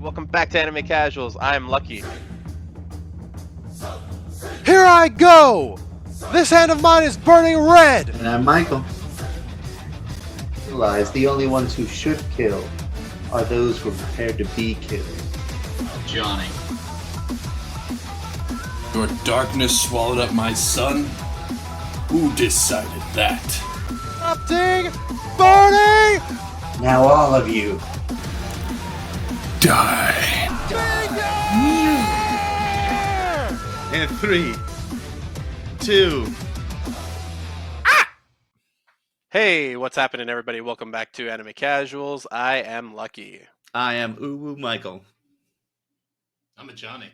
welcome back to Anime Casuals. I'm Lucky. Here I go! This hand of mine is burning red! And I'm Michael. Realize the only ones who should kill are those who are prepared to be killed. Johnny. Your darkness swallowed up my son? Who decided that? Erupting! Burning! Now all of you. Die. And 3, 2. Hey, what's happening, everybody? Welcome back to Anime Casuals. I am Lucky. I am Uwu Michael. I'm a Johnny.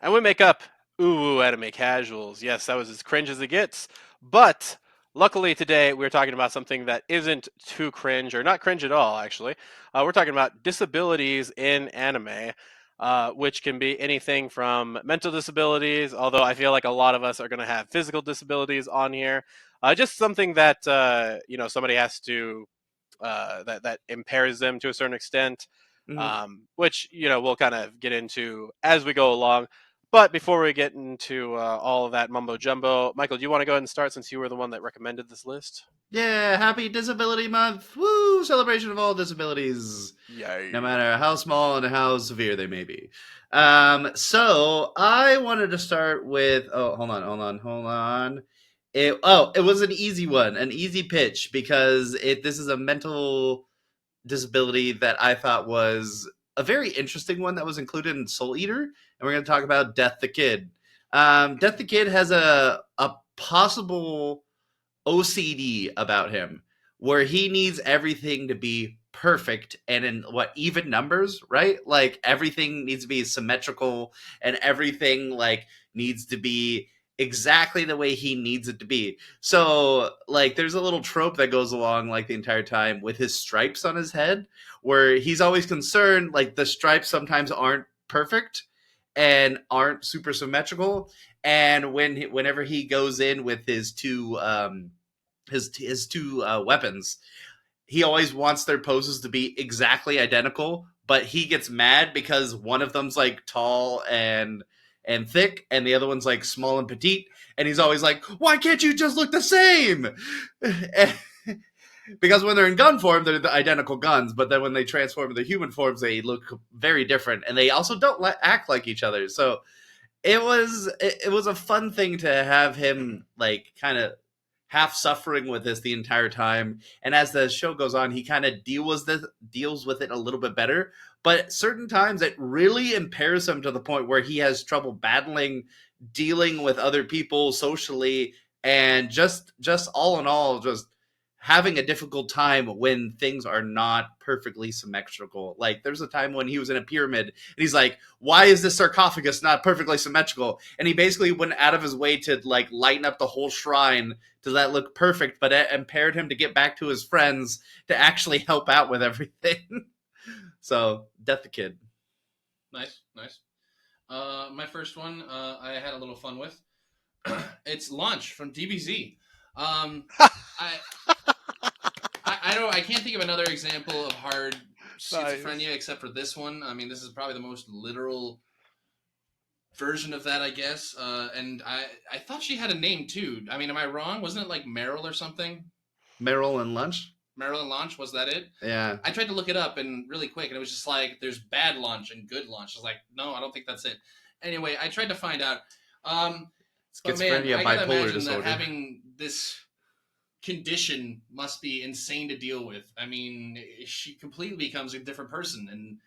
And we make up Ooh Anime Casuals. Yes, that was as cringe as it gets. But luckily today we're talking about something that isn't too cringe, or not cringe at all, actually. We're talking about disabilities in anime, which can be anything from mental disabilities, although I feel like a lot of us are going to have physical disabilities on here. Just something that somebody has to that impairs them to a certain extent, which we'll kind of get into as we go along. But before we get into all of that mumbo jumbo, Michael, do you want to go ahead and start since you were the one that recommended this list? Yeah, happy Disability Month. Woo! Celebration of all disabilities. Yay. No matter how small and how severe they may be. So I wanted to start with hold on. It was an easy one, an easy pitch, because this is a mental disability that I thought was a very interesting one that was included in Soul Eater, and we're going to talk about Death the Kid. Death the Kid has a possible OCD about him, where he needs everything to be perfect and in even numbers, right? Like everything needs to be symmetrical and everything needs to be exactly the way he needs it to be. So there's a little trope that goes along the entire time with his stripes on his head, where he's always concerned the stripes sometimes aren't perfect and aren't super symmetrical. And whenever he goes in with his two weapons, he always wants their poses to be exactly identical, but he gets mad because one of them's tall and thick, and the other one's small and petite, and he's always like, why can't you just look the same? Because when they're in gun form, they're the identical guns, but then when they transform into human forms, they look very different, and they also don't act like each other. So it was a fun thing to have him kind of half suffering with this the entire time, and as the show goes on, he kind of deals with it a little bit better. But certain times it really impairs him to the point where he has trouble dealing with other people socially, and just all in all, just having a difficult time when things are not perfectly symmetrical. There's a time when he was in a pyramid and he's like, why is this sarcophagus not perfectly symmetrical? And he basically went out of his way to lighten up the whole shrine to that look perfect, but it impaired him to get back to his friends to actually help out with everything. So Death the Kid. Nice. My first one, I had a little fun with. It's Launch from DBZ. I can't think of another example of hard schizophrenia except for this one. I mean, this is probably the most literal version of that, I guess. And I thought she had a name too. I mean, am I wrong? Wasn't it Meryl or something? Meryl and Lunch? Meryl and Launch, was that it? Yeah. I tried to look it up and really quick, and it was just there's bad launch and good launch. I was like, no, I don't think that's it. Anyway, I tried to find out. Schizophrenia, bipolar disorder. That having this condition must be insane to deal with. I mean, she completely becomes a different person, and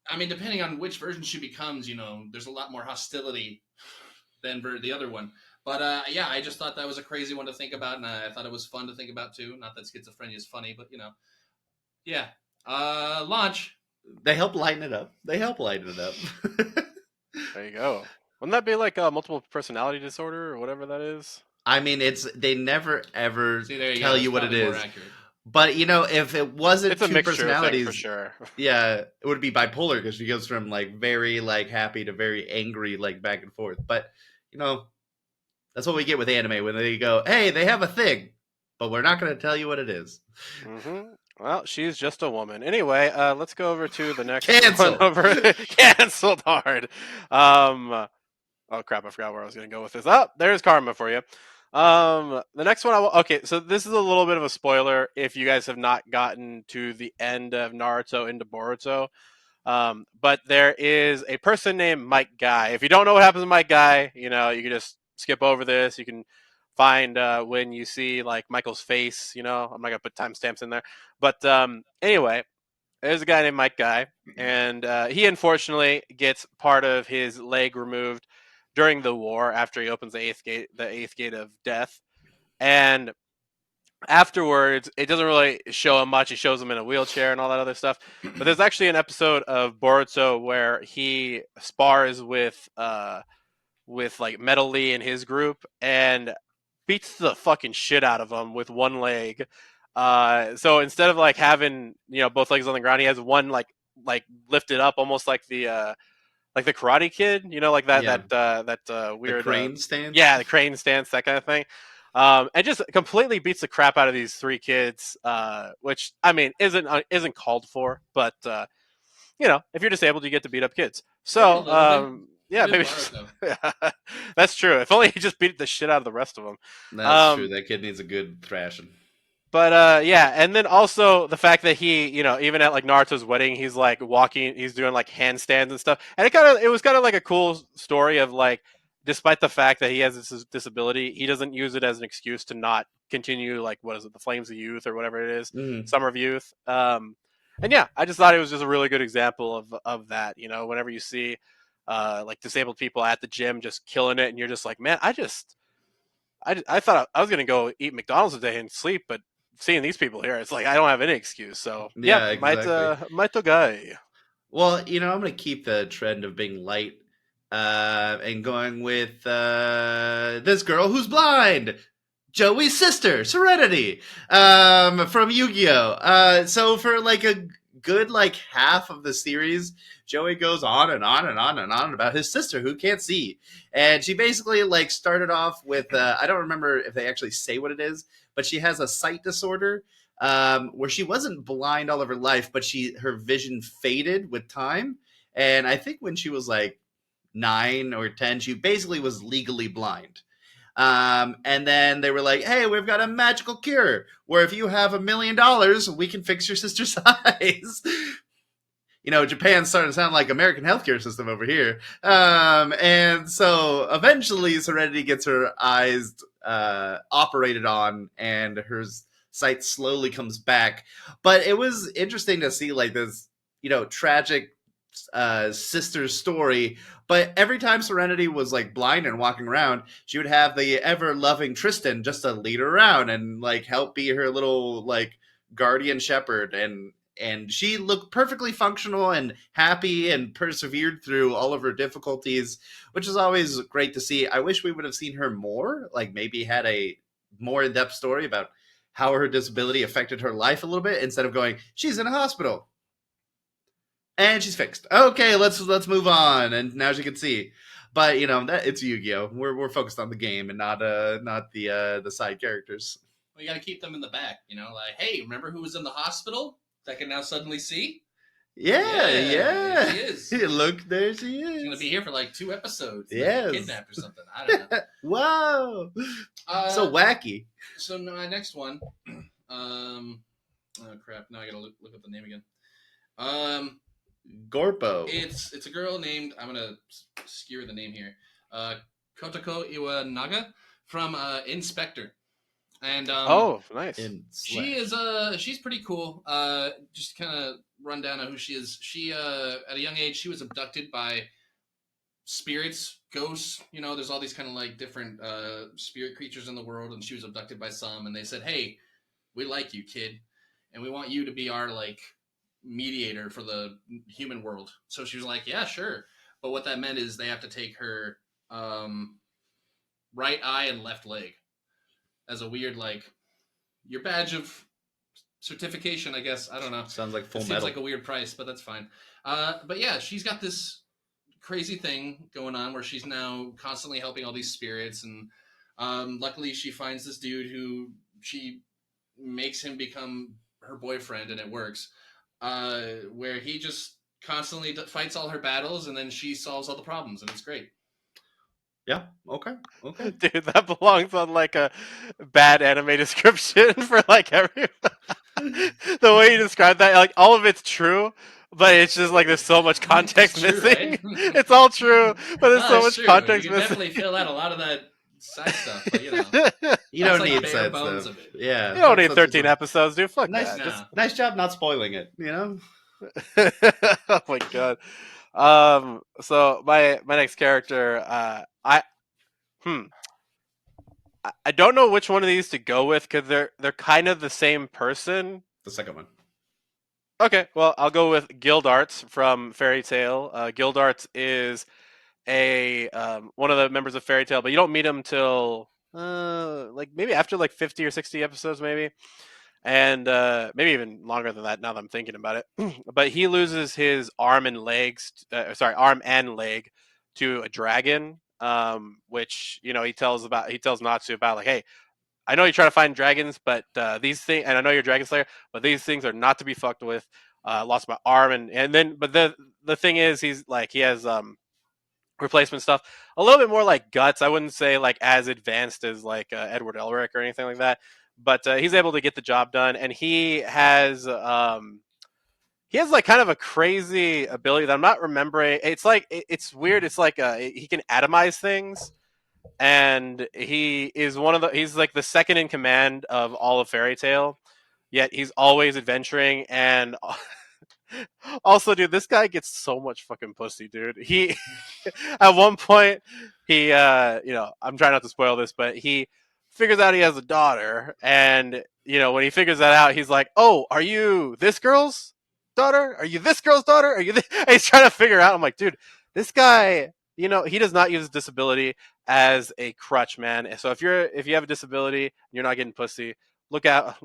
I mean, depending on which version she becomes, there's a lot more hostility than the other one. But yeah, I just thought that was a crazy one to think about, and I thought it was fun to think about too. Not that schizophrenia is funny, but yeah. Launch. They help lighten it up. There you go. Wouldn't that be multiple personality disorder or whatever that is? I mean, they never ever tell you what it is. But if it wasn't it's a two personalities, for sure. Yeah, it would be bipolar, because she goes from very happy to very angry, back and forth. But that's what we get with anime when they go, hey, they have a thing, but we're not going to tell you what it is. Mm-hmm. Well, she's just a woman. Anyway, let's go over to the next one Cancel. over. Canceled hard. Um, oh crap! I forgot where I was going to go with this. Oh, there's karma for you. The next one. Okay, so this is a little bit of a spoiler if you guys have not gotten to the end of Naruto into Boruto. But there is a person named Mike Guy. If you don't know what happens to Mike Guy, you can just skip over this. You can find when you see like Michael's face. I'm not gonna put timestamps in there, but anyway, there's a guy named Mike Guy, and he unfortunately gets part of his leg removed during the war after he opens the eighth gate of death, and afterwards, it doesn't really show him much. He shows him in a wheelchair and all that other stuff. But there's actually an episode of Boruto where he spars with like Metal Lee and his group and beats the fucking shit out of him with one leg. So instead of like having both legs on the ground, he has one like lifted up, almost like the Karate Kid, like Yeah. that The weird, crane stance. yeah, the crane stance, that kind of thing, and just completely beats the crap out of these three kids, which I mean isn't called for, but if you're disabled, you get to beat up kids. Maybe a So little bit. yeah, It is maybe Boruto. yeah, that's true. If only he just beat the shit out of the rest of them. That's true. Um, That kid needs a good thrashing. but yeah, and then also the fact that he, even at like Naruto's wedding, he's like walking, he's doing like handstands and stuff, and it was kind of like a cool story of like, despite the fact that he has this disability, he doesn't use it as an excuse to not continue like what is it, the Flames of Youth or whatever it is, Mhm. Summer of Youth. And yeah, I just thought it was just a really good example of that. Whenever you see like disabled people at the gym just killing it, and you're just like, man, I thought I was gonna go eat McDonald's today and sleep, but seeing these people here, it's like I don't have any excuse. So yeah, Yeah, exactly. might guy. Well, I'm going to keep the trend of being light and going with this girl who's blind. Joey's sister, Serenity, from Yu-Gi-Oh. So for like a good like half of the series, Joey goes on and on and on and on about his sister who can't see, and she basically like started off with I don't remember if they actually say what it is, but she has a sight disorder where she wasn't blind all of her life, but her vision faded with time, and I think when she was like 9 or 10, she basically was legally blind. And then they were like, hey, we've got a magical cure where if you have $1 million, we can fix your sister's eyes. Japan's starting to sound like American healthcare system over here. And so eventually Serenity gets her eyes operated on and her sight slowly comes back. But it was interesting to see like this, tragic sister's story. But every time Serenity was like blind and walking around, she would have the ever loving Tristan just to lead her around and like help be her little like guardian shepherd, and she looked perfectly functional and happy and persevered through all of her difficulties, which is always great to see. I wish we would have seen her more, like maybe had a more in-depth story about how her disability affected her life a little bit instead of going, she's in a hospital and she's fixed. Okay, let's move on. And now she can see. But that it's Yu-Gi-Oh. We're focused on the game and not the side characters. We got to keep them in the back, like, hey, remember who was in the hospital that can now suddenly see? Yeah, Yeah, she is. Look, there she is. She's gonna be here for like 2 episodes. Yes. Kidnapped or something. I don't know. Wow. So wacky. So next one. Oh crap! Now I gotta look up the name again. Gorpo. It's a girl named, I'm gonna skewer the name here. Kotoko Iwanaga from Inspector. And Oh, nice. she's pretty cool. Just kind of run down on who she is. She at a young age she was abducted by spirits, ghosts. There's all these kind of like different spirit creatures in the world, and she was abducted by some. And they said, "Hey, we like you, kid, and we want you to be our like mediator for the human world." So she was like, "Yeah, sure." But what that meant is they have to take her right eye and left leg as a weird like your badge of certification, I guess. I don't know. Sounds like Full Seems Metal. like a weird price, but that's fine. But yeah, she's got this crazy thing going on where she's now constantly helping all these spirits, and luckily she finds this dude who she makes him become her boyfriend, and it works. Where he just constantly fights all her battles, and then she solves all the problems, and it's great. Yeah. Okay. Okay. Dude, that belongs on like a bad anime description for like every the way you describe that, like all of it's true, but it's just like there's so much It's context true, right? missing. It's all true, but there's so It's much true. You context can missing. definitely fill out a lot of that side stuff, but You that's don't like need bare sad bones stuff. of it. Yeah, You don't need that's what's 13 episodes, dude. Fuck nice. that. Just Nah. Nice job not spoiling it. You know. oh my god. So my next character, hmm, I don't know which one of these to go with because they're kind of the same person. The second one. Okay, well I'll go with Gildarts from Fairy Tail. Gildarts is a one of the members of Fairy Tail, but you don't meet him till like maybe after like 50 or 60 episodes, maybe, and maybe even longer than that. Now that I'm thinking about it, but he loses his arm and legs. Sorry, arm and leg to a dragon. Which he tells Natsu about like, hey, I know you're trying to find dragons, but these things, and I know you're a dragon slayer, but these things are not to be fucked with. Lost my arm, and then, but the thing is, he has replacement stuff, a little bit more like guts. I wouldn't say like as advanced as like Edward Elric or anything like that, but he's able to get the job done, and he has like kind of a crazy ability that I'm not remembering. It's like it's weird. It's like he can atomize things, and he's like the second in command of all of Fairy Tale. Yet he's always adventuring, and also, dude, this guy gets so much fucking pussy, dude. He at one point I'm trying not to spoil this, but he figures out he has a daughter, and when he figures that out, he's like, "Oh, are you this girl's daughter? Are you this girl's daughter? Are you?" And he's trying to figure out. I'm like, dude, this guy, he does not use his disability as a crutch, man. So if you have a disability, and you're not getting pussy. Look at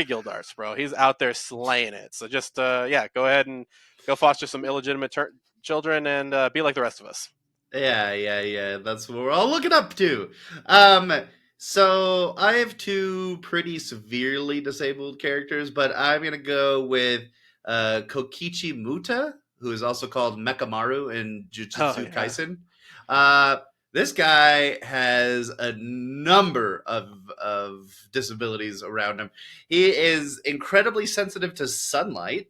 Gildars, bro. He's out there slaying it. So just yeah, go ahead and go foster some illegitimate children and be like the rest of us. Yeah, yeah, yeah. That's what we're all looking up to. Um, so I have two pretty severely disabled characters, but I'm gonna go with Kokichi Muta, who is also called Mekamaru in Oh Jujutsu yeah. Kaisen. Uh, this guy has a number of disabilities around him. He is incredibly sensitive to sunlight,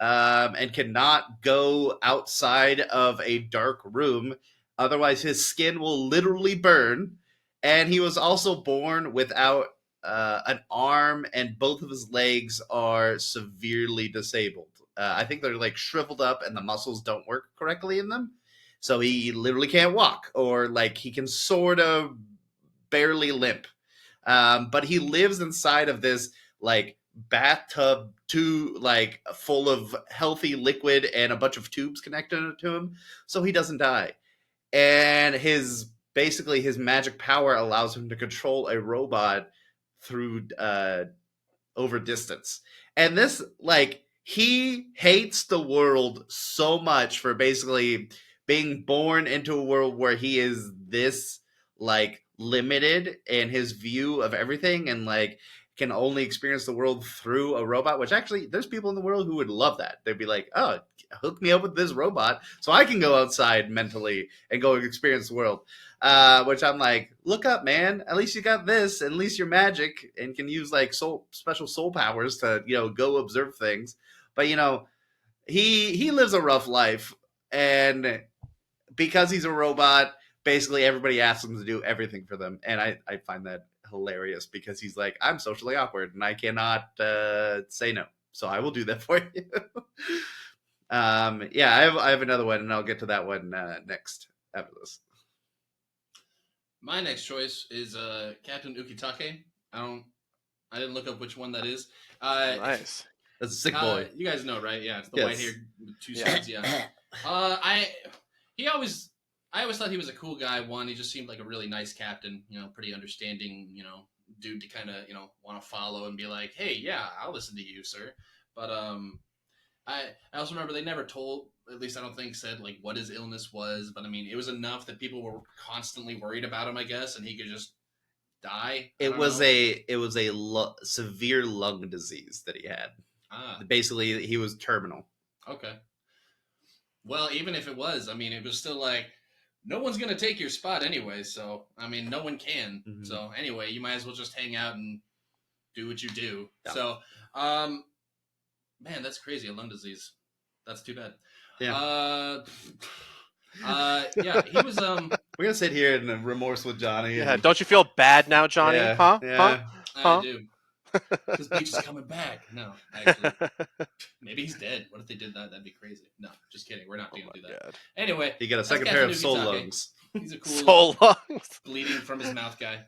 and cannot go outside of a dark room. Otherwise, his skin will literally burn. And he was also born without an arm, and both of his legs are severely disabled. I think they're like shriveled up, and the muscles don't work correctly in them. So he literally can't walk, or like he can sort of barely limp. But he lives inside of this like bathtub like full of healthy liquid and a bunch of tubes connected to him, so he doesn't die. And his magic power allows him to control a robot through over distance. And this, like, he hates the world so much for basically being born into a world where he is this, like, limited in his view of everything, and, like, can only experience the world through a robot, which actually, there's people in the world who would love that. They'd be like, oh, hook me up with this robot so I can go outside mentally and go experience the world. Which I'm like, look up, man. At least you got this. At least you're magic and can use like special soul powers to go observe things. But he lives a rough life, and because he's a robot, basically everybody asks him to do everything for them, and I find that hilarious because he's like, I'm socially awkward and I cannot say no, so I will do that for you. Yeah, I have another one, and I'll get to that one next after this. My next choice is Captain Ukitake. I didn't look up which one that is. Nice. That's a sick boy. You guys know, right? Yeah, it's the Yes. white hair with two Yeah. swords. Yeah. I he always I always thought he was a cool guy. One, he just seemed like a really nice captain. Pretty understanding. Dude to kind of want to follow and be like, hey, yeah, I'll listen to you, sir. But I also remember they never told. At least I don't think said like what his illness was. But I mean, it was enough that people were constantly worried about him, I guess, and he could just die. I It don't was know. a severe lung disease that he had. Ah, Basically, he was terminal. okay. Well, even if it was, I mean, it was still like no one's gonna take your spot anyway. So I mean, no one can. Mhm. So anyway, you might as well just hang out and do what you do. Yeah. So, um, man, that's crazy. A lung disease. That's too bad. Yeah. Uh, yeah, he was We're gonna sit here in remorse with Johnny, Yeah, and don't you feel bad now, Johnny? yeah, Huh? Huh? yeah. I Huh? do because Bleach is coming back. No, actually, maybe he's dead. What if they did that? That'd be crazy. No, just kidding. We're not Oh gonna my do that. god. Anyway, He got a that's second pair of Kazunuki soul Take. lungs. He's a cool So long. bleeding from his mouth guy.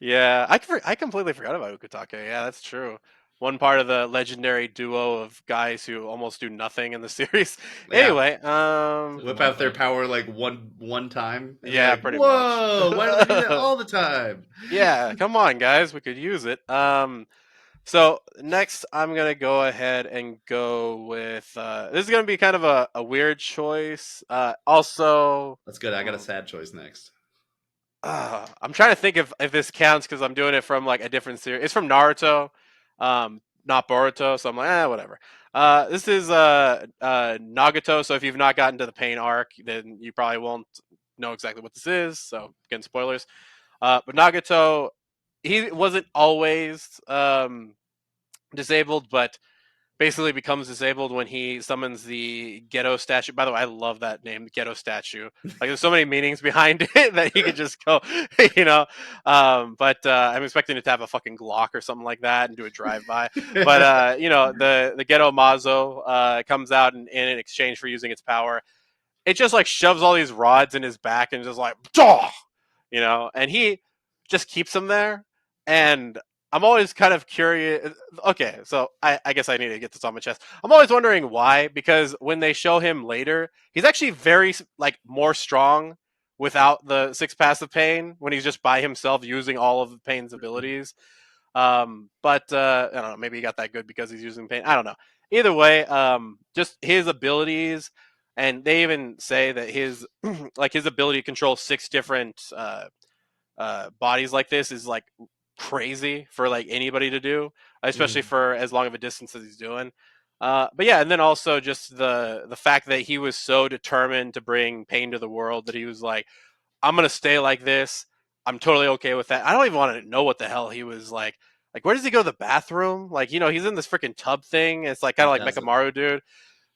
Yeah, I completely forgot about Ukutake. Yeah, that's true. One part of the legendary duo of guys who almost do nothing in the series. Yeah. Anyway, Like Whip one out their fight. power like one time, and you're yeah, like, pretty much. "Whoa! Why do they do that all the time?" Yeah, come on, guys, we could use it. So next, I'm gonna go ahead and go with this is gonna be kind of a weird choice. Also, That's good. I got a hmm, sad choice next. I'm trying to think if this counts because I'm doing it from like a different series. It's from Naruto, not Boruto. So I'm like, whatever. This is Nagato. So if you've not gotten to the pain arc, then you probably won't know exactly what this is. So again, spoilers. But Nagato, he wasn't always disabled, but basically becomes disabled when he summons the ghetto statue. By the way, I love that name, the ghetto statue. Like, there's so many meanings behind it that he could just go, you know. But I'm expecting it to have a fucking Glock or something like that and do a drive by. But the ghetto Mazo comes out in exchange for using its power. It just like shoves all these rods in his back and just like, Daw! And he just keeps them there. And I'm always kind of curious. Okay, so I guess I need to get this on my chest. I'm always wondering why, because when they show him later, he's actually very like more strong without the six passive pain when he's just by himself using all of the pain's abilities. But I don't know, maybe he got that good because he's using pain. I don't know. Either way, just his abilities, and they even say that his like his ability to control six different bodies like this is like crazy for like anybody to do, especially Mhm. for as long of a distance as he's doing. But yeah, and then also just the fact that he was so determined to bring pain to the world that he was like, I'm gonna stay like this. I'm totally okay with that. I don't even want to know what the hell he was like. Like, where does he go to the bathroom? Like, he's in this freaking tub thing. It's like kind The of like desert. Mechamaru, dude.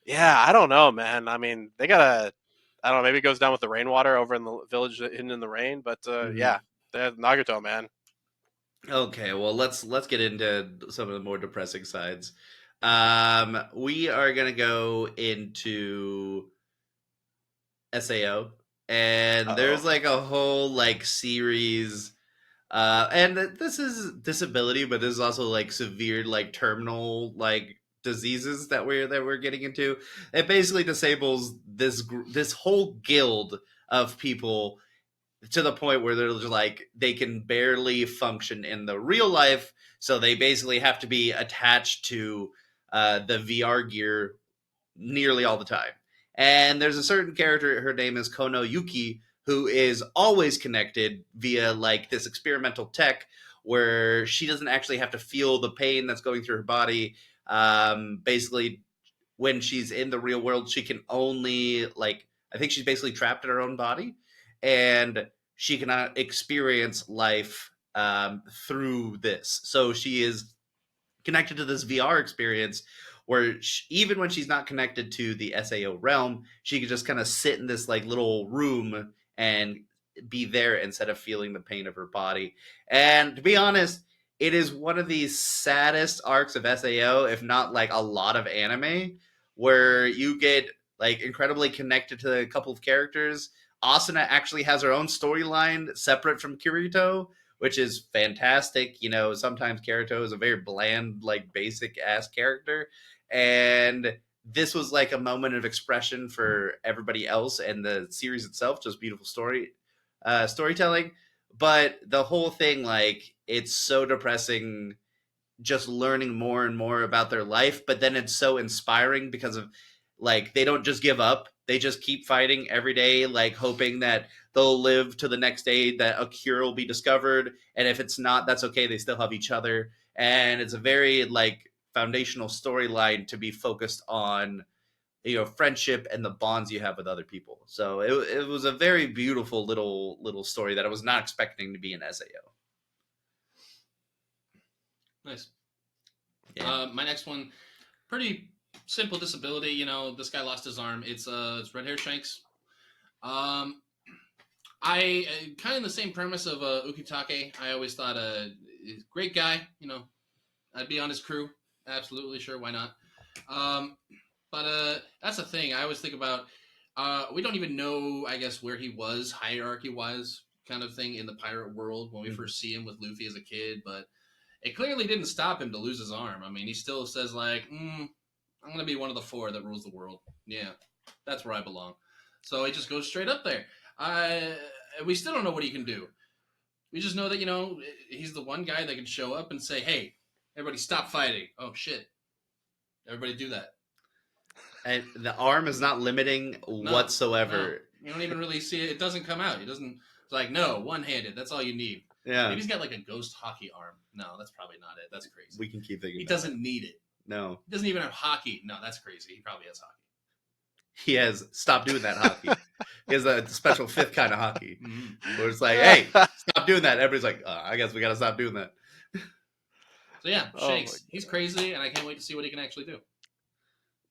Yeah, I don't know, man. I mean, they gotta. I don't know. Maybe it goes down with the rainwater over in the village hidden in the rain. But Mhm. yeah, Nagato, man. Okay, well let's get into some of the more depressing sides. We are gonna go into SAO, and Uh there's oh. like a whole like series. And this is disability, but this is also like severe, like terminal, like diseases that we're getting into. It basically disables this whole guild of people to the point where they're just like they can barely function in the real life, so they basically have to be attached to the VR gear nearly all the time. And there's a certain character, her name is Kono Yuki, who is always connected via like this experimental tech where she doesn't actually have to feel the pain that's going through her body. Basically, when she's in the real world, she can only like I think she's basically trapped in her own body, and she cannot experience life through this. So she is connected to this VR experience where even when she's not connected to the SAO realm, she can just kind of sit in this like little room and be there instead of feeling the pain of her body. And to be honest, it is one of the saddest arcs of SAO, if not like a lot of anime, where you get like incredibly connected to a couple of characters. Asuna actually has her own storyline separate from Kirito, which is fantastic. Sometimes Kirito is a very bland, like basic ass character. And this was like a moment of expression for everybody else, and the series itself, just beautiful storytelling. But the whole thing, like, it's so depressing just learning more and more about their life, but then it's so inspiring because of like they don't just give up, they just keep fighting every day, like hoping that they'll live to the next day that a cure will be discovered, and if it's not, that's okay. They still have each other, and it's a very like foundational storyline to be focused on friendship and the bonds you have with other people. So it was a very beautiful little story that I was not expecting to be an SAO. Nice. Yeah. My next one, pretty simple disability. This guy lost his arm. It's red hair Shanks. I kind of the same premise of Ukitake. I always thought great guy. I'd be on his crew. Absolutely sure. Why not? But that's the thing. I always think about. We don't even know, I guess, where he was hierarchy wise, kind of thing in the pirate world when we first see him with Luffy as a kid. But it clearly didn't stop him to lose his arm. I mean, he still says like, "I'm gonna be one of the 4 that rules the world. Yeah, that's where I belong." So he just goes straight up there. We still don't know what he can do. We just know that he's the one guy that can show up and say, "Hey, everybody, stop fighting." Oh shit! Everybody do that. And the arm is not limiting whatsoever. No. You don't even really see it. It doesn't come out. It doesn't. It's like, no, one-handed. That's all you need. Yeah. Maybe he's got like a ghost hockey arm. No, that's probably not it. That's crazy. We can keep thinking. He doesn't need it. No. He doesn't even have hockey. No, that's crazy. He probably has hockey. He has stopped doing that hockey. He has a special 5th kind of hockey. Where it's like, hey, stop doing that. Everybody's like, I guess we got to stop doing that. So yeah, Shanks. He's crazy, and I can't wait to see what he can actually do.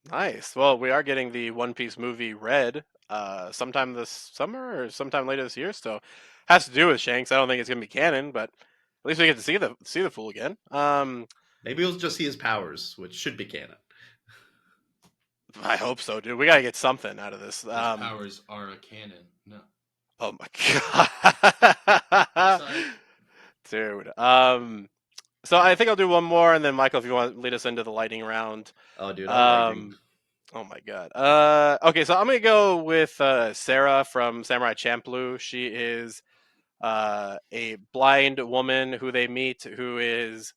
Nice. Well, we are getting the One Piece movie Red sometime this summer or sometime later this year. So has to do with Shanks. I don't think it's gonna be canon, but at least we get to see the fool again. Maybe we'll just see his powers, which should be canon. I hope so, dude. We gotta get something out of this. His powers are a canon. No. Oh my god, dude. So I think I'll do one more, and then Michael, if you want to lead us into the lightning round. Oh, dude. Oh my god. Okay, so I'm gonna go with Sarah from Samurai Champloo. She is a blind woman who they meet, who is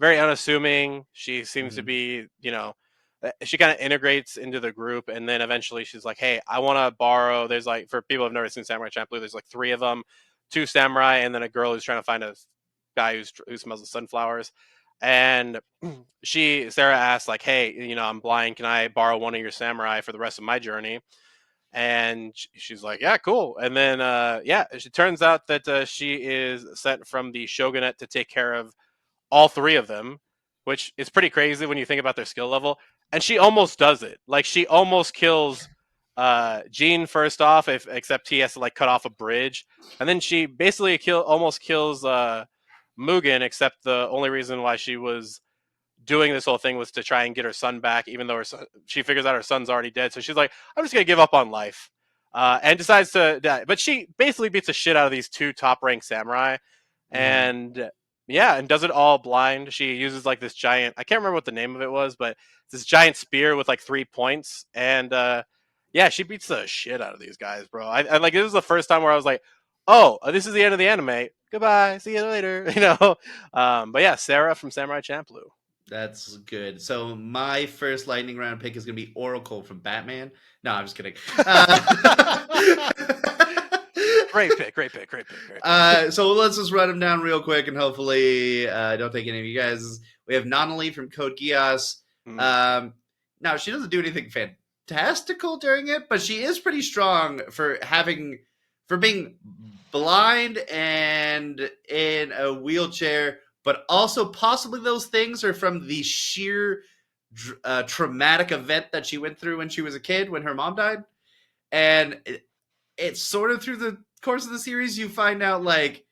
very unassuming. She seems to be, she kind of integrates into the group, and then eventually she's like, "Hey, I want to borrow." There's like, for people who've never seen Samurai Champloo, there's like 3 of them, 2 samurai, and then a girl who's trying to find a guy who smells the sunflowers. And Sarah asks like, "Hey, I'm blind. Can I borrow one of your samurai for the rest of my journey?" And she's like, "Yeah, cool." And then it turns out that she is sent from the shogunate to take care of all 3 of them, which is pretty crazy when you think about their skill level. And she almost does it. Like, she almost kills Gene first off, except he has to like cut off a bridge, and then she basically almost kills Mugen, except the only reason why she was doing this whole thing was to try and get her son back, even though she figures out her son's already dead. So she's like, "I'm just gonna give up on life," and decides to die. But she basically beats the shit out of these 2 top-ranked samurai, and and does it all blind. She uses like this giant, I can't remember what the name of it was, but it's this giant spear with like 3 points, and she beats the shit out of these guys, bro. I like, this was the first time where I was like, "Oh, this is the end of the anime. Goodbye, see you later." But yeah, Sarah from Samurai Champloo. That's good. So my first lightning round pick is going to be Oracle from Batman. No, I'm just kidding. Great pick. So let's just run them down real quick, and hopefully don't take any of you guys. We have Nonali from Code Geass. Now, she doesn't do anything fantastical during it, but she is pretty strong for being blind and in a wheelchair. But also, possibly those things are from the sheer traumatic event that she went through when she was a kid, when her mom died. And it's sort of through the course of the series, you find out, like,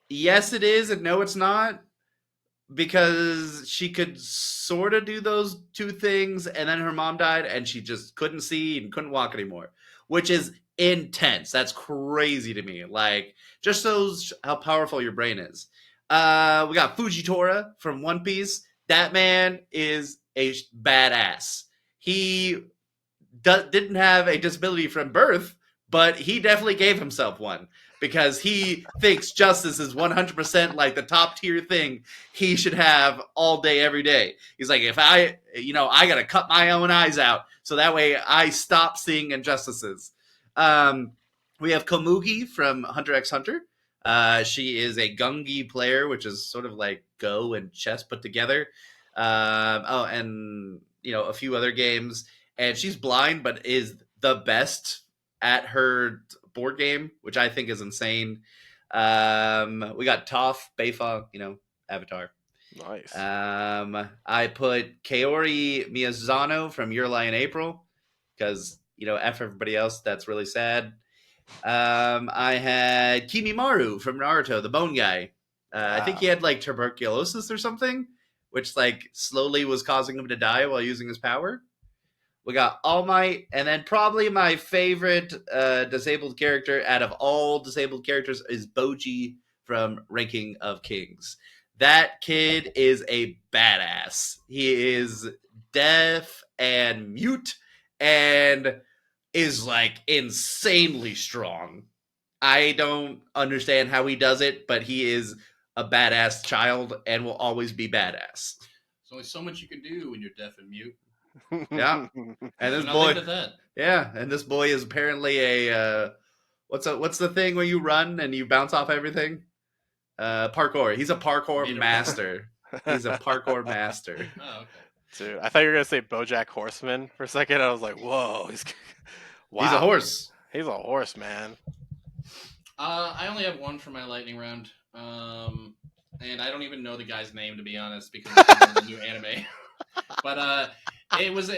yes, it is, and no, it's not. Because she could sort of do those 2 things, and then her mom died, and she just couldn't see and couldn't walk anymore. Which is intense. That's crazy to me. Like, just shows how powerful your brain is. We got Fujitora from One Piece. That man is a badass. He didn't have a disability from birth, but he definitely gave himself one, because he thinks justice is 100% like the top tier thing he should have all day, every day. He's like, if I got to cut my own eyes out so that way I stop seeing injustices. We have Komugi from Hunter x Hunter. She is a Gungi player, which is sort of like Go and chess put together. Oh, and a few other games. And she's blind, but is the best at her board game, which I think is insane. We got Toph, Beifa, Avatar. Nice. I put Kaori Miyazano from Your Lie in April because F everybody else. That's really sad. I had Kimimaru from Naruto, the bone guy. I think he Wow. had like tuberculosis or something, which like slowly was causing him to die while using his power. We got All Might, and then probably my favorite disabled character out of all disabled characters is Boji from Ranking of Kings. That kid is a badass. He is deaf and mute and is like insanely strong. I don't understand how he does it, but he is a badass child and will always be badass. There's only so much you can do when you're deaf and mute. Yeah. And this And I'll leave boy, it at that. yeah, and this boy is apparently a what's the thing where you run and you bounce off everything? Parkour. He's a parkour Made it master. He's a parkour master. Oh, okay. Dude, I thought you were gonna say BoJack Horseman for a second. I was like, whoa, He's a wow, horse. he's a horse, man. I only have one for my lightning round. And I don't even know the guy's name, to be honest, because it's from the new anime. But it was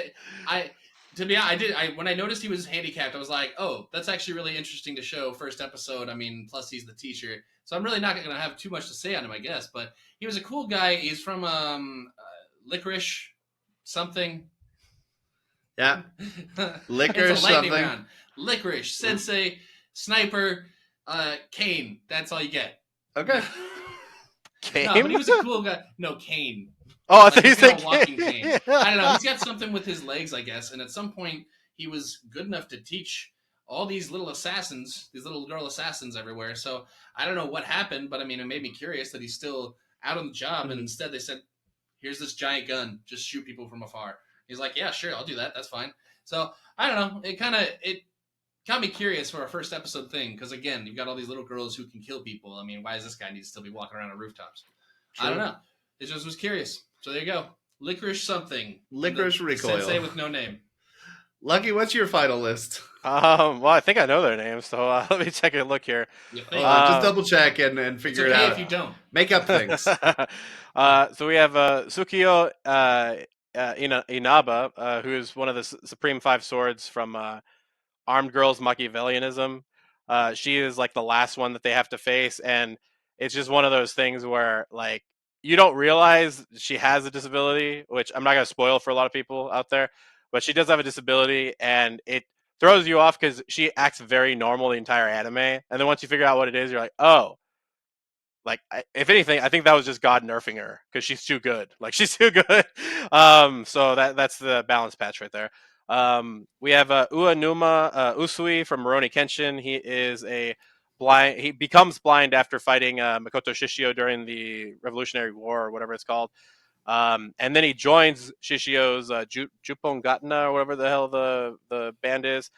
I to be honest, when I noticed he was handicapped, I was like, oh, that's actually really interesting to show first episode. I mean, plus he's the teacher, so I'm really not going to have too much to say on him, I guess. But he was a cool guy. He's from Licorice something. Yeah. Licorice It's a lightning something. round. Licorice, Sensei, Sniper, Kane. That's all you get. Okay. No, but he Game? was a cool guy. No, Kane. Oh, I Like thought you he's got said a walking Game. cane. I don't know. He's got something with his legs, I guess. And at some point, he was good enough to teach all these little assassins, these little girl assassins everywhere. So I don't know what happened, but I mean, it made me curious that he's still out on the job. Mhm. And instead, they said, "Here's this giant gun. Just shoot people from afar." He's like, "Yeah, sure, I'll do that. That's fine." So I don't know. It got me curious for a first episode thing because again, you've got all these little girls who can kill people. I mean, why does this guy need to still be walking around on rooftops? I don't know. It just was curious. So there you go. Licorice something. Licorice recoil. Sensei with no name. Lucky, what's your final list? Well, I think I know their names, so let me take a look here. You think? Just double check and It's figure it okay out. if you don't. Make up things. So we have Tsukio Inaba, who is one of the Supreme Five Swords from Armed Girls Machiavellianism. She is like the last one that they have to face, and it's just one of those things where like you don't realize she has a disability, which I'm not going to spoil for a lot of people out there, but she does have a disability, and it throws you off because she acts very normal the entire anime, and then once you figure out what it is, you're like, oh, like if anything, I think that was just God nerfing her because she's too good. Like she's too good. So that's the balance patch right there. We have Uenuma Usui from Rurouni Kenshin. He is a blind. He becomes blind after fighting Makoto Shishio during the Revolutionary War or whatever it's called. And then he joins Shishio's Jupon Gatna or whatever the hell the band is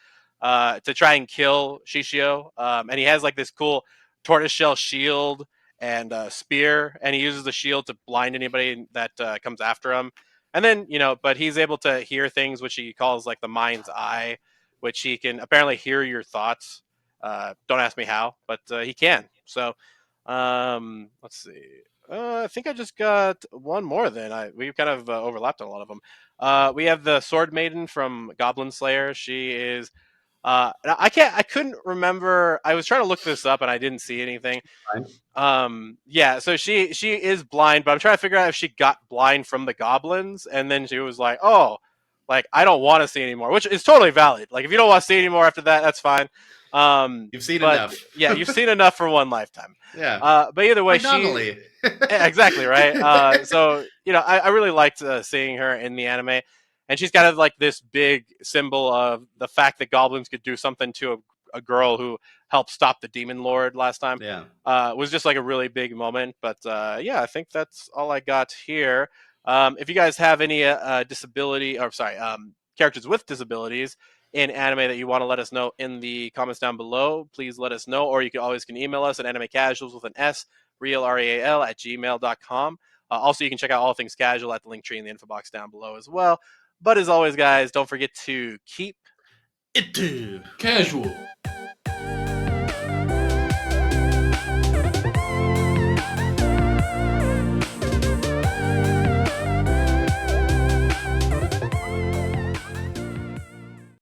to try and kill Shishio. And he has like this cool tortoiseshell shield and spear, and he uses the shield to blind anybody that comes after him. And then but he's able to hear things, which he calls like the mind's eye, which he can apparently hear your thoughts. Don't ask me how, but he can. So let's see. I think I just got one more. Then we kind of overlapped on a lot of them. We have the Sword Maiden from Goblin Slayer. She is. I couldn't remember. I was trying to look this up and I didn't see anything. Yeah, so she is blind, but I'm trying to figure out if she got blind from the goblins, and then she was like, oh, like I don't want to see anymore, which is totally valid. Like if you don't want to see anymore after that, that's fine. You've seen but enough. Yeah, you've seen enough for one lifetime. Yeah. But either way, Like Donnelly. yeah, exactly right. So I really liked seeing her in the anime, and she's kind of like this big symbol of the fact that goblins could do something to a girl who helped stop the demon lord last time. Yeah. Was just like a really big moment. But yeah, I think that's all I got here. If you guys have any disability, or sorry, characters with disabilities, in anime that you want to let us know in the comments down below, please let us know. Or you can always email us at animecasuals with an S, real, REAL, at gmail.com. Also, you can check out all things casual at the link tree in the info box down below as well. But as always, guys, don't forget to keep It Casual.